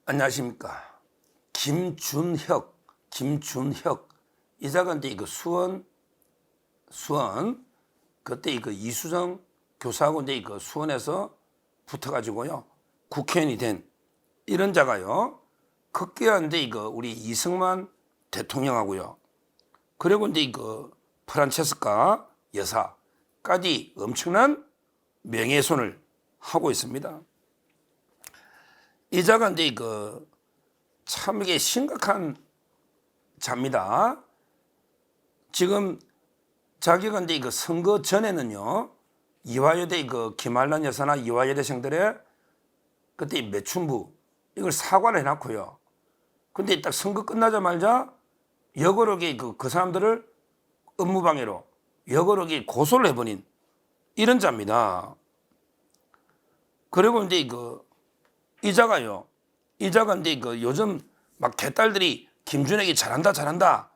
안녕하십니까. 김준혁 이자가 이제 수원 그때 이수정 교사하고 이제 수원에서 붙어가지고요 국회의원이 된 이런 자가요. 급기야 이제 우리 이승만 대통령하고요. 그리고 이제 프란체스카 여사까지 엄청난 명예훼손을 하고 있습니다. 이 자가 이제 참 이게 심각한 자입니다. 지금 자기가 이제 선거 전에는요, 이화여대 김한란 여사나 이화여대생들의 그때 매춘부 이걸 사과를 해놨고요. 근데 딱 선거 끝나자마자 여거록이 그 사람들을 업무방해로 여거록이 고소를 해버린 이런 자입니다. 그리고 이제 이 자가 이제 요즘 막 개딸들이 김준혁이 잘한다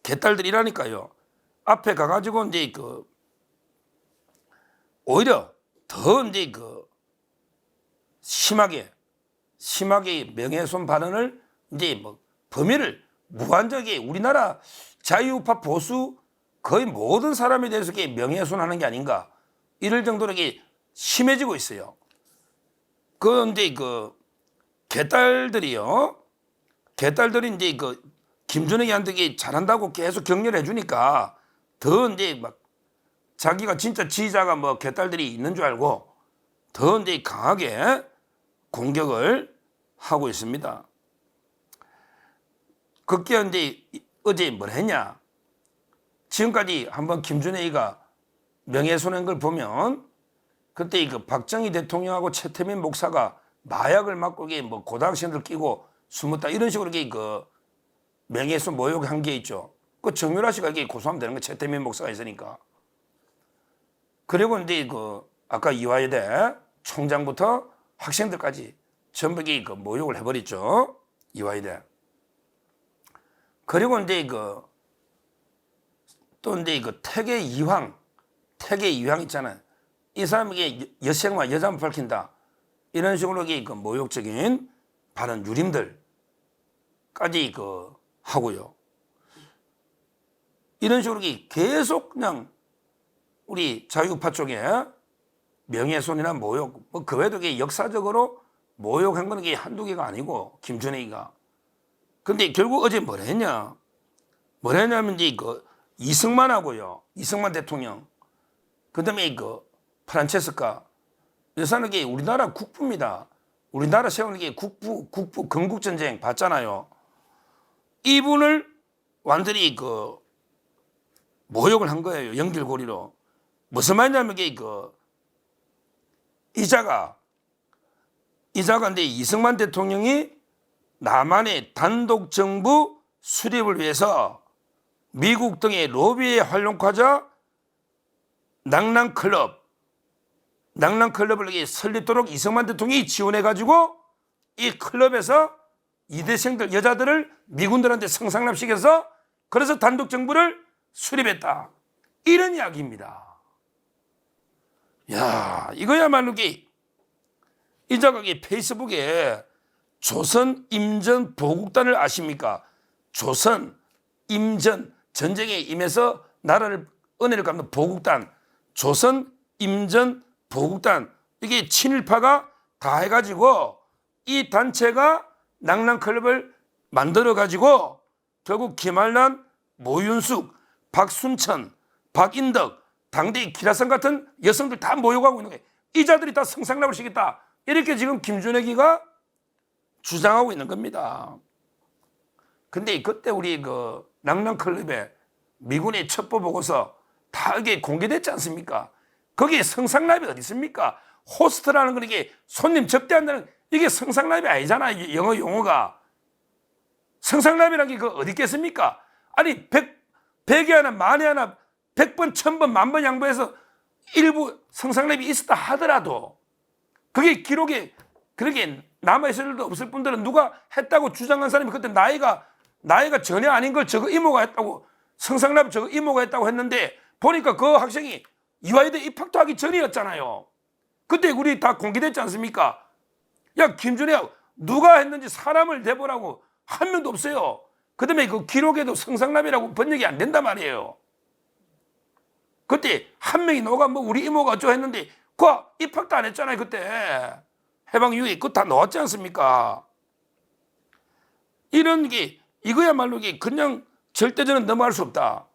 개딸들이라니까요. 앞에 가가지고 이제 오히려 더 이제 심하게 명예훼손 발언을 이제 범위를 무한정하게 우리나라 자유우파 보수 거의 모든 사람에 대해서 명예훼손하는 게 아닌가 이럴 정도로 이게 심해지고 있어요. 그런데 개딸들이 이제 김준혁이한테 잘한다고 계속 격려를 해주니까 더 이제 막 자기가 진짜 지지자가 개딸들이 있는 줄 알고 더 이제 강하게 공격을 하고 있습니다. 그게 이제 어제 뭘 했냐? 지금까지 한번 김준혁이가 명예훼손한 걸 보면 그때 박정희 대통령하고 최태민 목사가 마약을 맞고 고등학생들 끼고 숨었다 이런 식으로 명예훼손 모욕한 게 있죠. 그 정유라 씨가 고소하면 되는 거 최태민 목사가 있으니까. 그리고 이제 아까 이화여대 총장부터 학생들까지 전부 모욕을 해버렸죠. 이화여대. 그리고 이제 또 이제 태계 이황 있잖아요. 이 사람에게 여생과 여자만 밝힌다. 이런 식으로 모욕적인 발언 유림들까지 하고요. 이런 식으로 계속 그냥 우리 자유우파 쪽에 명예훼손이나 모욕, 그 외에도 역사적으로 모욕한 거는 한두 개가 아니고 김준혁이가. 근데 결국 어제 뭘 했냐면 이제 이승만하고요. 이승만 대통령. 그다음에 프란체스카 여사는 우리나라 국부입니다. 우리나라 세우는 게 국부 건국전쟁 봤잖아요. 이분을 완전히 모욕을 한 거예요. 연결고리로. 무슨 말이냐면 이자가 근데 이승만 대통령이 남한의 단독 정부 수립을 위해서 미국 등의 로비에 활용하자 낭랑클럽을 설립도록 이승만 대통령이 지원해가지고 이 클럽에서 이대생들 여자들을 미군들한테 성상납시켜서 그래서 단독 정부를 수립했다. 이런 이야기입니다. 야, 이거야말로 이자가 페이스북에 조선 임전 보국단을 아십니까? 조선 임전 전쟁에 임해서 나라를 은혜를 갚는 보국단, 조선 임전 보국단 이게 친일파가 다 해가지고 이 단체가 낭랑클럽을 만들어가지고 결국 김한란, 모윤숙, 박순천, 박인덕, 당대의 기라성 같은 여성들 다 모욕하고 있는 거예요. 이 자들이 다 성상납을 시켰다. 이렇게 지금 김준혁이가 주장하고 있는 겁니다. 근데 그때 우리 낭랑클럽에 미군의 첩보 보고서 다 이게 공개됐지 않습니까? 거기에 성상납이 어디 있습니까? 호스트라는 건 이게 손님 접대한다는 이게 성상납이 아니잖아. 이게 영어 용어가. 성상납이라는 게 어디 있겠습니까? 아니 100에 하나 만에 하나 100번 1000번 만번 양보해서 일부 성상납이 있었다 하더라도 그게 기록에 그렇게 남아있을 일도 없을 뿐더러 누가 했다고 주장한 사람이 그때 나이가 전혀 아닌 걸 저거 이모가 했다고 성상납 저거 이모가 했다고 했는데 보니까 그 학생이 이화여대 입학도 하기 전이었잖아요. 그때 우리 다 공개됐지 않습니까? 야 김준혁 누가 했는지 사람을 대보라고 한 명도 없어요. 그다음에 그 기록에도 성상납이라고 번역이 안 된단 말이에요. 그때 한 명이 너가 뭐 우리 이모가 어쩌고 했는데 그 입학도 안 했잖아요. 그때 해방 이후에 그거 다 넣었지 않습니까? 이런 게 이거야말로 이게 그냥 절대 저는 넘어갈 수 없다.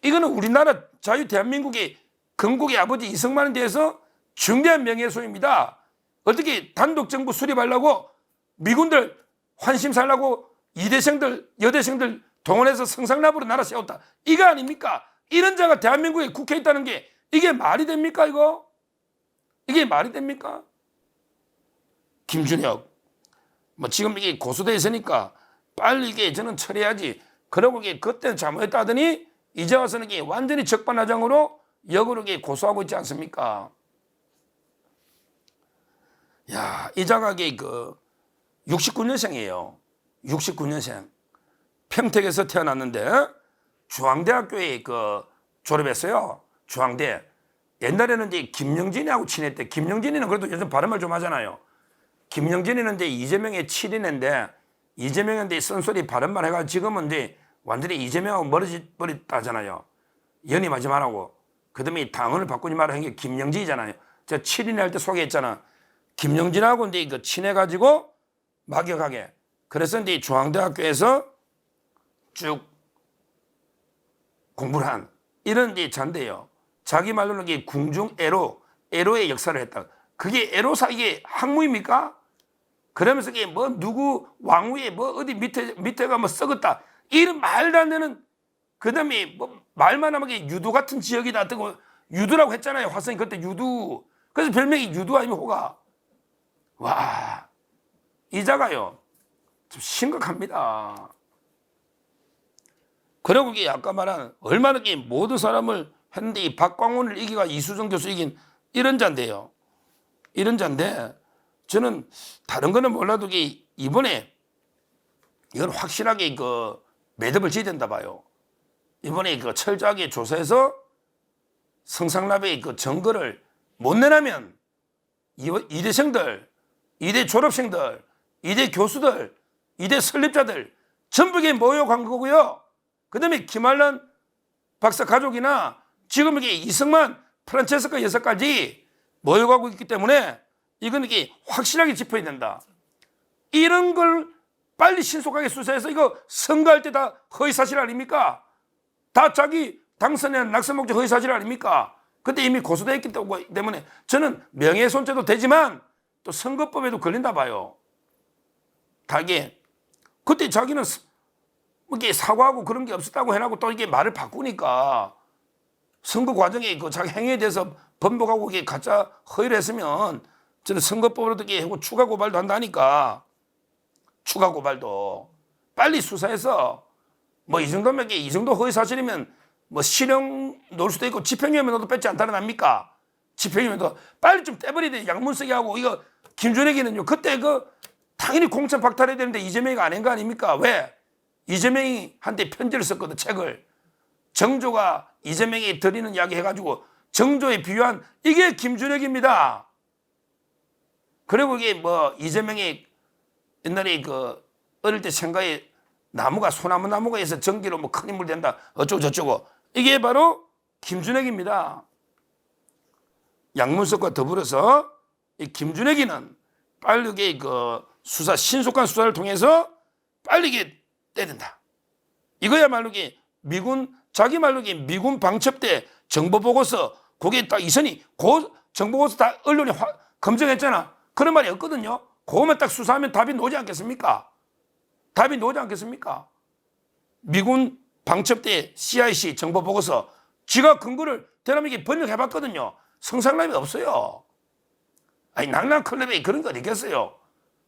이거는 우리나라 자유 대한민국의 건국의 아버지 이승만에 대해서 중대한 명예훼손입니다. 어떻게 단독 정부 수립하려고 미군들 환심 살라고 이대생들 여대생들 동원해서 성상납으로 나라 세웠다. 이거 아닙니까? 이런 자가 대한민국에 국회에 있다는 게 이게 말이 됩니까 이거? 이게 말이 됩니까? 김준혁 뭐 지금 이게 고소돼 있으니까 빨리 이게 저는 처리해야지. 그러고 이게 그때는 잘못했다 하더니 이제 와서는 이게 완전히 적반하장으로 역으로 이게 고소하고 있지 않습니까? 야, 이 자각이 그 69년생이에요. 69년생. 평택에서 태어났는데 중앙대학교에 그 졸업했어요. 중앙대. 옛날에는 이제 김영진이하고 친했대. 김영진이는 그래도 요즘 발음을 좀 하잖아요. 김영진이는 이제 이재명의 7인인데 이재명한테 쓴소리 발음만 해가지고 지금은 이제 완전히 이재명하고 멀어졌다잖아요. 연임하지 말라고. 그 다음에 당헌을 바꾸지 말라 한 게 김영진이잖아요. 제가 7인 할 때 소개했잖아. 김영진하고 이제 그 친해가지고 막역하게. 그래서 이제 중앙대학교에서 쭉 공부를 한 이런 이제 잔데요. 자기 말로는 이게 궁중 애로의 역사를 했다. 그게 애로사 이게 학무입니까? 그러면서 이게 뭐 누구 왕후에 뭐 어디 밑에가 뭐 썩었다 이런 말도 안 되는. 그다음에 뭐 말만 하면 이게 유두 같은 지역이다 뜨고 유두라고 했잖아요. 화성이 그때 유두. 그래서 별명이 유두 아니면 호가. 와, 이자가요 좀 심각합니다. 그리고 이게 아까 말한 얼마나 이게 모든 사람을 했는데 이 박광훈을 이기가 이수정 교수 이긴 이런 자인데요. 이런 자인데 저는 다른 거는 몰라도 이번에 이건 확실하게 그 매듭을 지어야 된다 봐요. 이번에 그 철저하게 조사해서 성상납의 그 증거를 못 내라면 이대생들, 이대 졸업생들, 이대 교수들, 이대 설립자들 전부 모욕한 거고요. 그 다음에 김한란 박사 가족이나 지금 이게 이승만, 프란체스카 여사까지 모욕하고 있기 때문에 이건 이게 확실하게 짚어야 된다. 이런 걸 빨리 신속하게 수사해서 이거 선거할 때 다 허위사실 아닙니까? 다 자기 당선인 낙선 목적 허위사실 아닙니까? 그때 이미 고소되어 있기 때문에 저는 명예훼손죄도 되지만 또 선거법에도 걸린다 봐요. 다 이게 그때 자기는 이게 사과하고 그런 게 없었다고 해놓고 또 이게 말을 바꾸니까 선거 과정에 그 자기 행위에 대해서 번복하고 이게 가짜 허위를 했으면 저는 선거법으로도 이게 하고 추가 고발도 한다니까. 추가 고발도 빨리 수사해서 뭐 이 정도면 이 정도 허위 사실이면 뭐 실형 놓을 수도 있고 집행유예만 넣어도 뺏지 않다는 압니까? 집행유예도 빨리 좀 떼버려야 돼. 양문쓰기 하고 이거 김준혁이는요 그때 그 당연히 공천 박탈해야 되는데 이재명이가 안 한 거 아닙니까? 왜? 이재명이 한테 편지를 썼거든. 책을. 정조가 이재명이 드리는 이야기 해가지고 정조에 비유한 이게 김준혁입니다. 그리고 이게 뭐 이재명이 옛날에 그 어릴 때 생가에 나무가 소나무 나무가 있어 전기로 뭐 큰 인물 된다 어쩌고 저쩌고 이게 바로 김준혁입니다. 양문석과 더불어서 이 김준혁이는 빨리 이게 그 수사 신속한 수사를 통해서 빨리 이게 떼야 된다. 이거야말로 이게 미군 자기 말로 이게 미군 방첩대 정보 보고서 거기에 딱 이선이 그 정보 보고서 다 언론이 검증했잖아. 그런 말이 없거든요. 그거만 딱 수사하면 답이 나오지 않겠습니까? 답이 나오지 않겠습니까? 미군 방첩대 CIC 정보 보고서 지가 근거를 대한민국에 번역해봤거든요. 성상납이 없어요. 아니 낙랑클럽에 그런 거 어디겠어요?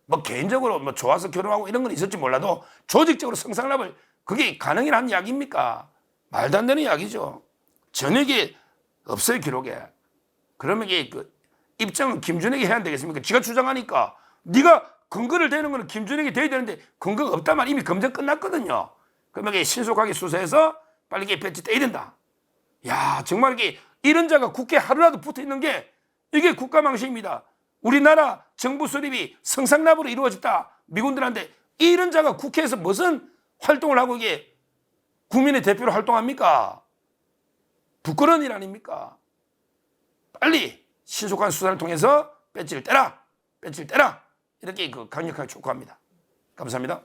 뭐 개인적으로 뭐 좋아서 결혼하고 이런 건 있을지 몰라도 조직적으로 성상납을 그게 가능이라는 이야기입니까? 말도 안 되는 이야기죠. 전혀 이게 없어요 기록에. 그러면 이게 그 입장은 김준혁이 해야 되겠습니까? 지가 주장하니까 네가 근거를 대는 거는 김준혁이 돼야 되는데 근거가 없단 말이야. 이미 검증 끝났거든요. 그러면 이게 신속하게 수사해서 빨리 이게 배치 떼야 된다. 야 정말 이게 이런 자가 국회 하루라도 붙어 있는 게 이게 국가망신입니다. 우리나라 정부 수립이 성상납으로 이루어졌다. 미군들한테 이런 자가 국회에서 무슨 활동을 하고 이게 국민의 대표로 활동합니까? 부끄러운 일 아닙니까? 빨리 신속한 수사를 통해서 배지를 떼라! 배지를 떼라! 이렇게 강력하게 촉구합니다. 감사합니다.